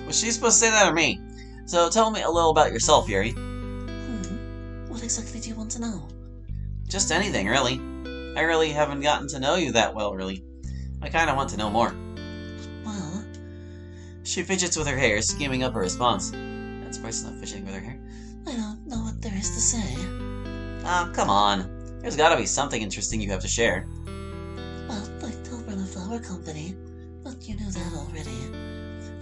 Was she supposed to say that or me? So tell me a little about yourself, Yuri. What exactly do you want to know? Just anything, really. I really haven't gotten to know you that well, really. I kinda want to know more. Well... She fidgets with her hair, scheming up a response. That's Bryce not fidgeting with her hair. I don't know what there is to say. Oh, come on. There's gotta be something interesting you have to share. Well, I don't run a flower company, but you knew that already.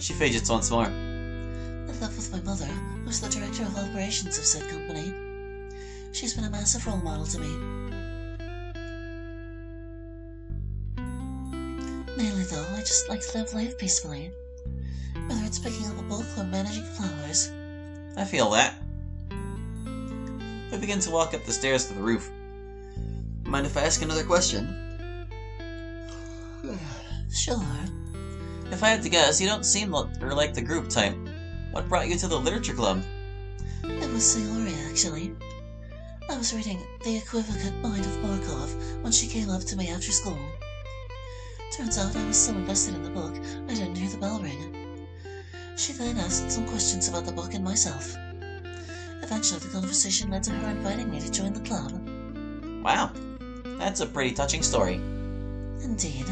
She fidgets once more. I live with my mother, who's the director of operations of said company. She's been a massive role model to me. Mainly, though, I just like to live life peacefully. Whether it's picking up a book or managing flowers. I feel that. We begin to walk up the stairs to the roof. Mind if I ask another question? Sure. If I had to guess, you don't seem like the group type. What brought you to the literature club? It was Sayori, actually. I was reading The Equivocate Mind of Markov when she came up to me after school. Turns out I was so invested in the book, I didn't hear the bell ring. She then asked some questions about the book and myself. Eventually, the conversation led to her inviting me to join the club. Wow, that's a pretty touching story. Indeed.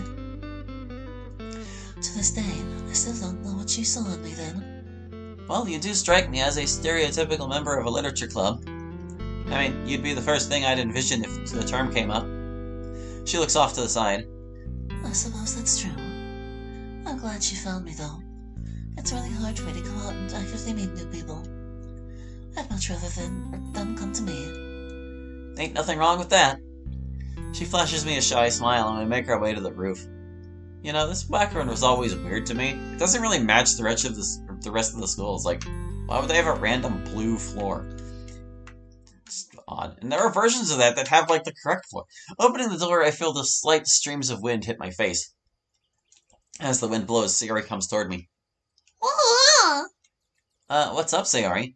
To this day, I still don't know what she saw in me then. Well, you do strike me as a stereotypical member of a literature club. I mean, you'd be the first thing I'd envision if the term came up. She looks off to the side. I suppose that's true. I'm glad she found me, though. It's really hard for me to go out and actively meet new people. I'd much rather them come to me. Ain't nothing wrong with that. She flashes me a shy smile and we make our way to the roof. You know, this background was always weird to me. It doesn't really match the rest of the school. It's like, why would they have a random blue floor? It's odd. And there are versions of that have, like, the correct floor. Opening the door, I feel the slight streams of wind hit my face. As the wind blows, Sayori comes toward me. Whoa! What's up, Sayori?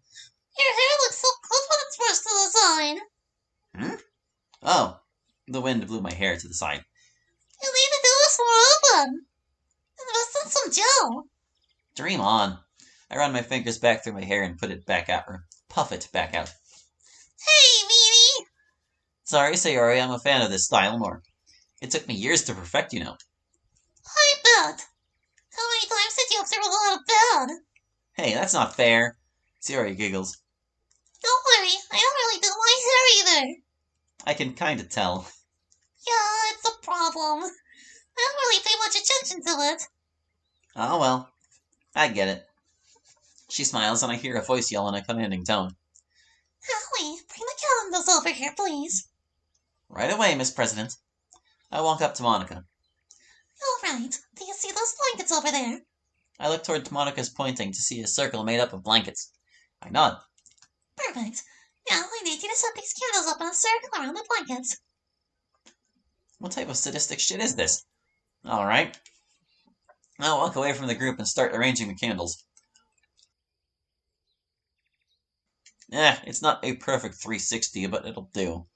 Your hair looks so good when it's brushed to the side. Oh, the wind blew my hair to the side. You need to do this more often. Invest in some gel. Dream on. I run my fingers back through my hair and put it back out, or puff it back out. Hey, Meanie! Sorry, Sayori, I'm a fan of this style more. It took me years to perfect, you know. I bet. How many times did you have to roll out of bed? Hey, that's not fair. Sayori giggles. Don't worry, I don't really do my hair either. I can kinda tell. Yeah, it's a problem. I don't really pay much attention to it. Oh well, I get it. She smiles and I hear a voice yell in a commanding tone. Howie, bring the candles over here, please. Right away, Miss President. I walk up to Monica. All right, do you see those blankets over there? I look toward Monica's pointing to see a circle made up of blankets. I nod. Perfect. Now I need you to set these candles up in a circle around the blankets. What type of sadistic shit is this? Alright. I'll walk away from the group and start arranging the candles. It's not a perfect 360, but it'll do.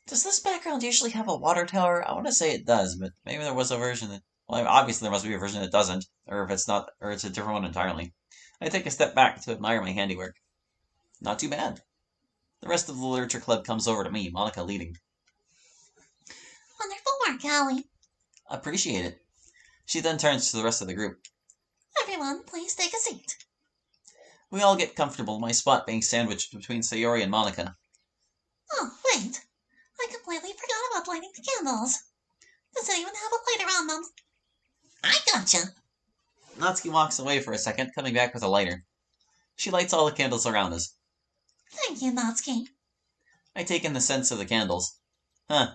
Does this background usually have a water tower? I want to say it does, but maybe there was a version that... Well, obviously there must be a version that doesn't, or if it's not, or it's a different one entirely. I take a step back to admire my handiwork. Not too bad. The rest of the literature club comes over to me, Monica leading. Wonderful work, Howie. Appreciate it. She then turns to the rest of the group. Everyone, please take a seat. We all get comfortable, my spot being sandwiched between Sayori and Monica. Oh, wait. I completely forgot about lighting the candles. Does anyone have a lighter on them? I gotcha. Natsuki walks away for a second, coming back with a lighter. She lights all the candles around us. Thank you, Natsuki. I take in the scents of the candles.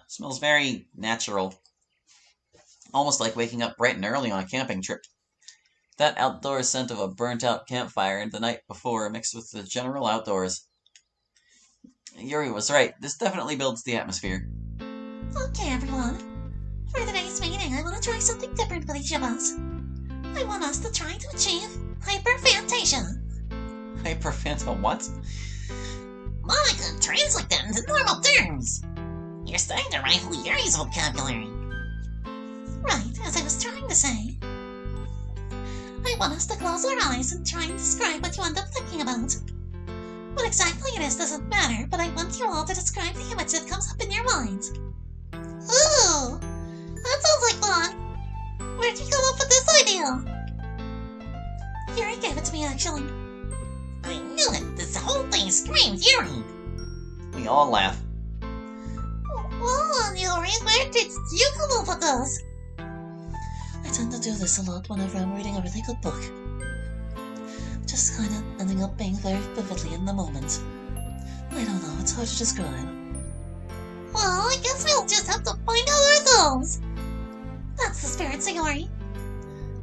Smells very natural. Almost like waking up bright and early on a camping trip. That outdoor scent of a burnt-out campfire the night before mixed with the general outdoors. Yuri was right. This definitely builds the atmosphere. Okay, everyone. For today's meeting, I want to try something different with each of us. I want us to try to achieve hyperfantasia. Hyperphanta what? Monica, translate that into normal terms. You're starting to rival Yuri's vocabulary. Right, as I was trying to say. I want us to close our eyes and try and describe what you end up thinking about. What exactly it is doesn't matter, but I want you all to describe the image that comes up in your mind. Ooh, that sounds like fun. Where'd you come up with this idea? Yuri gave it to me, actually. I knew it! This whole thing screams Yuri! We all laugh. Well, Yuri, where did you come up with this? I tend to do this a lot whenever I'm reading a really good book. Just kinda ending up being very vividly in the moment. I don't know, it's hard to describe. Well, I guess we'll just have to find out ourselves. That's the spirit, Sayori.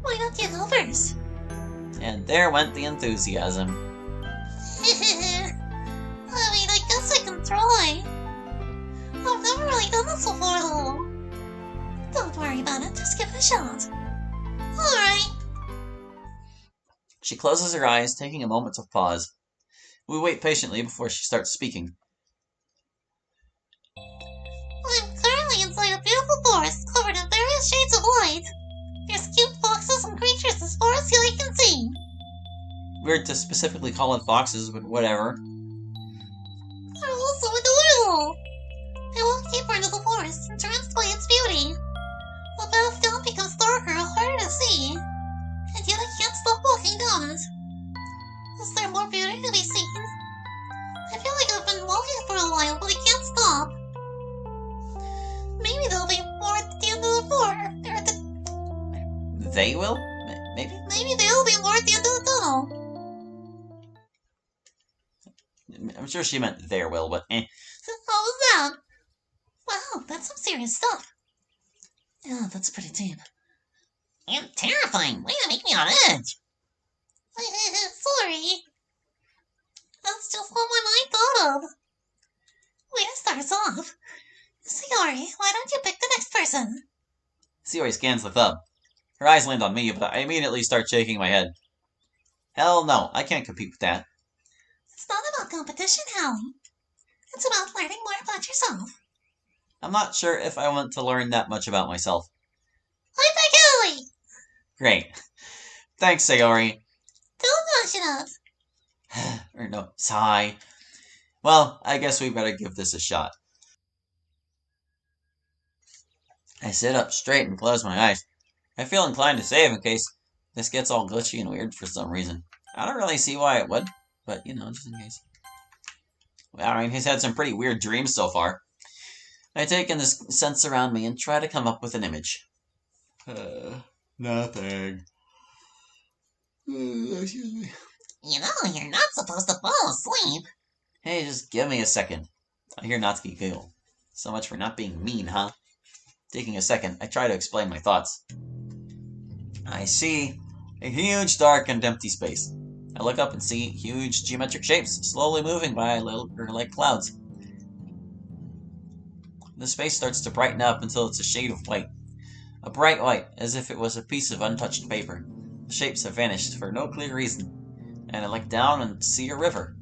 Why don't you go first? And there went the enthusiasm. I mean, I guess I can try. I've never really done this before, though. Don't worry about it, just give it a shot. Alright. She closes her eyes, taking a moment of pause. We wait patiently before she starts speaking. I'm currently inside a beautiful forest covered in various shades of light. There's cute foxes and creatures as far as the eye can see. Weird to specifically call it foxes, but whatever. They're also adorable. I walk deeper into the forest, entranced by its beauty. The path down becomes darker and harder to see, and yet I can't stop walking down it. Is there more beauty to be seen? I feel like I've been walking for a while, but I can't stop. Maybe there'll be more at the end of the They will? Maybe? Maybe there'll be more at the end of the tunnel. I'm sure she meant there will, but eh. How was that? Wow, that's some serious stuff. Yeah, that's pretty deep. And terrifying. Way to make me on edge. Sorry. That's just what my mind thought of. Way to start us off. Sayori, why don't you pick the next person? Sayori scans the thub. Her eyes land on me, but I immediately start shaking my head. Hell no, I can't compete with that. It's not about competition, Hallie. It's about learning more about yourself. I'm not sure if I want to learn that much about myself. I pick Hallie! Great. Thanks, Sayori. Don't rush it up. Or no, sigh. Well, I guess we better give this a shot. I sit up straight and close my eyes. I feel inclined to save in case this gets all glitchy and weird for some reason. I don't really see why it would, but just in case. Well, I mean, he's had some pretty weird dreams so far. I take in the sense around me and try to come up with an image. Nothing. Excuse me. You know, you're not supposed to fall asleep. Hey, just give me a second. I hear Natsuki giggle. So much for not being mean, huh? Taking a second, I try to explain my thoughts. I see a huge, dark, and empty space. I look up and see huge geometric shapes slowly moving by like clouds. The space starts to brighten up until it's a shade of white. A bright white, as if it was a piece of untouched paper. The shapes have vanished for no clear reason, and I look down and see a river.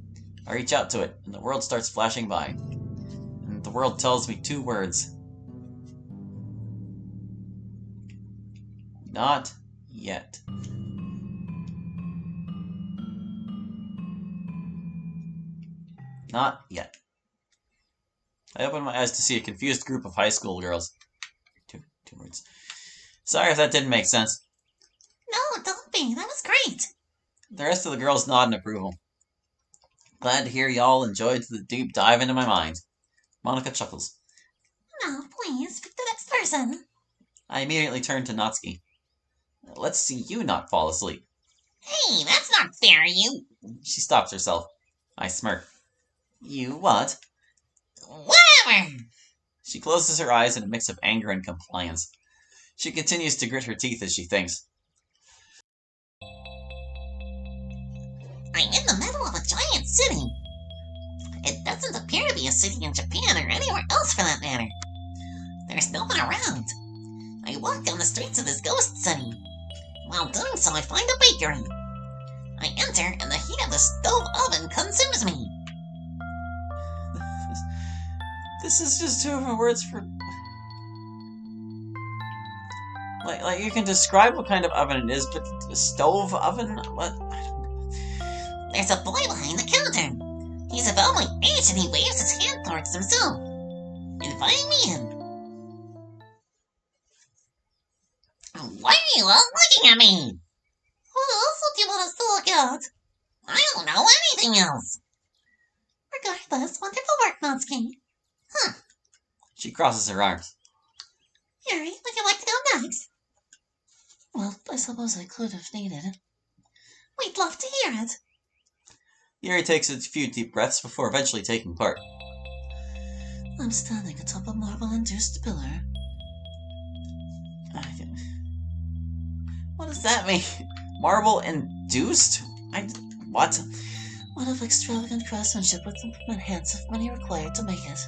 I reach out to it, and the world starts flashing by. And the world tells me 2 words. Not yet. Not yet. I open my eyes to see a confused group of high school girls. Two words. Sorry if that didn't make sense. No, don't be. That was great. The rest of the girls nod in approval. Glad to hear y'all enjoyed the deep dive into my mind. Monica chuckles. Now, please, pick the next person. I immediately turn to Natsuki. Let's see you not fall asleep. Hey, that's not fair, you... She stops herself. I smirk. You what? Whatever! She closes her eyes in a mix of anger and compliance. She continues to grit her teeth as she thinks. I'm in the middle of a giant city. It doesn't appear to be a city in Japan or anywhere else for that matter. There's no one around. I walk down the streets of this ghost city. While doing so, I find a bakery. I enter, and the heat of the stove oven consumes me. This is just 2 of her words for... Like you can describe what kind of oven it is, but a stove oven? What? There's a boy behind the counter. He's about my age and he waves his hand towards himself, inviting me in. Why are you all looking at me? What else would you want us to look at? I don't know anything else. Regardless, wonderful work, Monsky. Huh. She crosses her arms. Yuri, would you like to go next? Well, I suppose I could if needed. We'd love to hear it. Yuri takes a few deep breaths before eventually taking part. I'm standing atop a marble-induced pillar. What does that mean? Marble-induced? What? One of extravagant craftsmanship with the hands of money required to make it.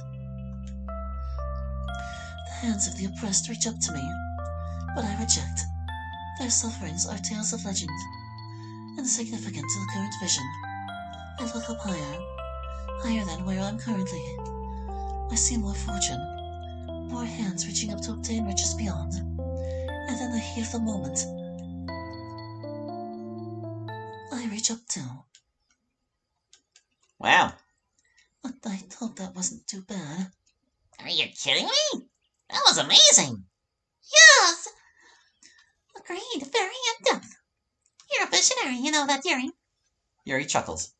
The hands of the oppressed reach up to me, but I reject. Their sufferings are tales of legend, insignificant to the current vision. I look up higher than where I'm currently. I see more fortune, more hands reaching up to obtain riches beyond, and in the heat of the moment, I reach up too. Wow. But I hope that wasn't too bad. Are you kidding me? That was amazing! Yes! Agreed, very in-depth. You're a visionary, you know that, Yuri. Yuri chuckles.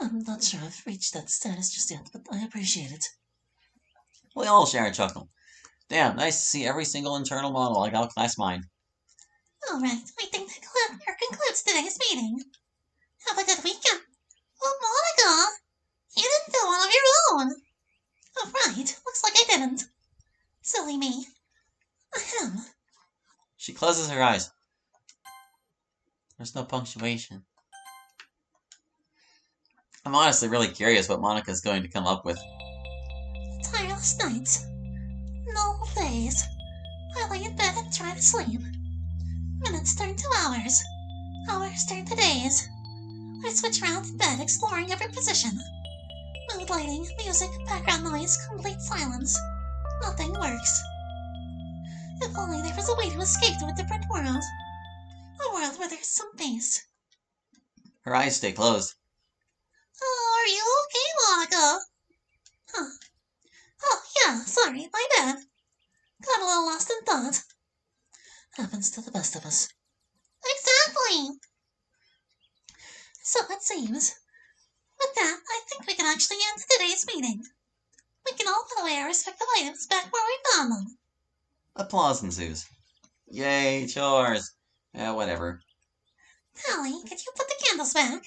I'm not sure I've reached that status just yet, but I appreciate it. We all share a chuckle. Damn, nice to see every single internal monologue outclass mine. Alright, I think that concludes today's meeting. Have a good weekend. Oh, Monica! You didn't do one of your own! Oh, right, looks like I didn't. Silly me. Ahem. She closes her eyes. There's no punctuation. I'm honestly really curious what Monica's going to come up with. Tireless nights. Null days. I lay in bed and try to sleep. Minutes turn to hours. Hours turn to days. I switch around in bed, exploring every position. Mood lighting, music, background noise, complete silence. Nothing works. If only there was a way to escape to a different world. A world where there's some peace. Her eyes stay closed. Oh, are you okay, Monica? Huh. Oh, yeah, sorry, my bad. Got a little lost in thought. Happens to the best of us. Exactly! So it seems. With that, I think we can actually end today's meeting. We can all put away our respective items back where we found them. Applause ensues. Yay, chores. Whatever. Hallie, could you put the candles back?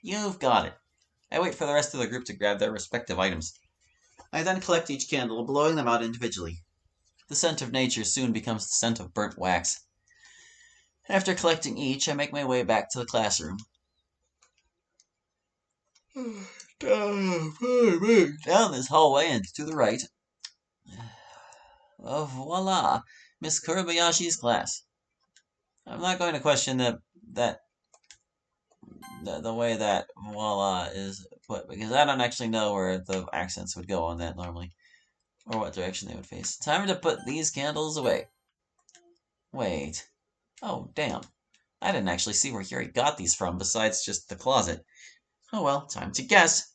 You've got it. I wait for the rest of the group to grab their respective items. I then collect each candle, blowing them out individually. The scent of nature soon becomes the scent of burnt wax. After collecting each, I make my way back to the classroom. Down this hallway and to the right. Voila, Miss Kurabayashi's class. I'm not going to question the way that voila is put, because I don't actually know where the accents would go on that normally, or what direction they would face. Time to put these candles away. Wait. Oh, damn. I didn't actually see where Yuri got these from, besides just the closet. Oh well, time to guess.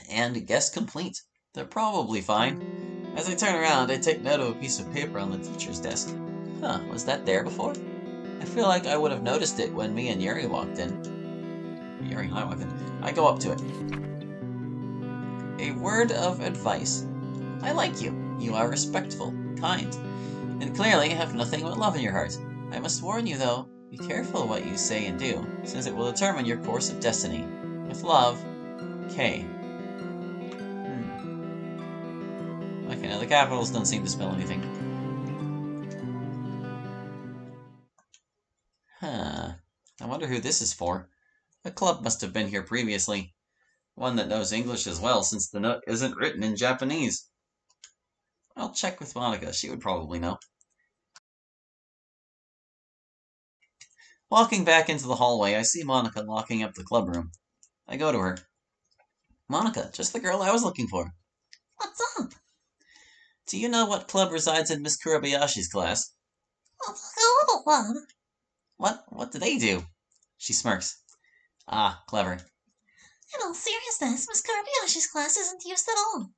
And guess complete. They're probably fine. As I turn around, I take note of a piece of paper on the teacher's desk. Huh, was that there before? I feel like I would have noticed it when me and Yuri walked in. Yuri and I walked in. I go up to it. A word of advice. I like you. You are respectful, kind, and clearly have nothing but love in your heart. I must warn you, though, be careful what you say and do, since it will determine your course of destiny. With love, K. Okay, now the capitals don't seem to spell anything. Huh. I wonder who this is for. A club must have been here previously. One that knows English as well, since the note isn't written in Japanese. I'll check with Monica. She would probably know. Walking back into the hallway, I see Monica locking up the club room. I go to her. Monica, just the girl I was looking for. What's up? Do you know what club resides in Miss Kurabayashi's class? Oh, the Global Club. What do they do? She smirks. Ah, clever. In all seriousness, Miss Kurabayashi's class isn't used at all.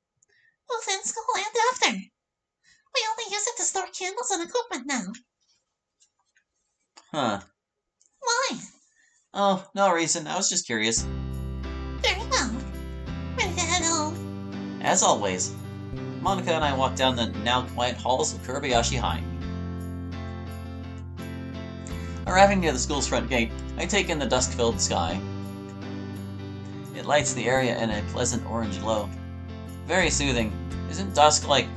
Both in school and after. We only use it to store candles and equipment now. Huh. Why? Oh, no reason. I was just curious. Very well. Ready to head home? As always, Monica and I walk down the now quiet halls of Kurabayashi High. Arriving near the school's front gate, I take in the dusk-filled sky. It lights the area in a pleasant orange glow. Very soothing. Isn't dusk, like,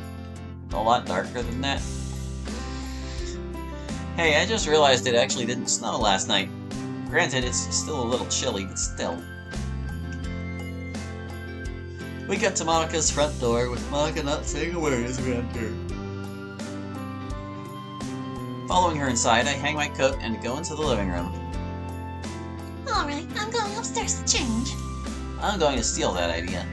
a lot darker than that? Hey, I just realized it actually didn't snow last night. Granted, it's still a little chilly, but still. We get to Monica's front door, with Monica not saying a word as we enter. Following her inside, I hang my coat and go into the living room. Alright, I'm going upstairs to change. I'm going to steal that idea.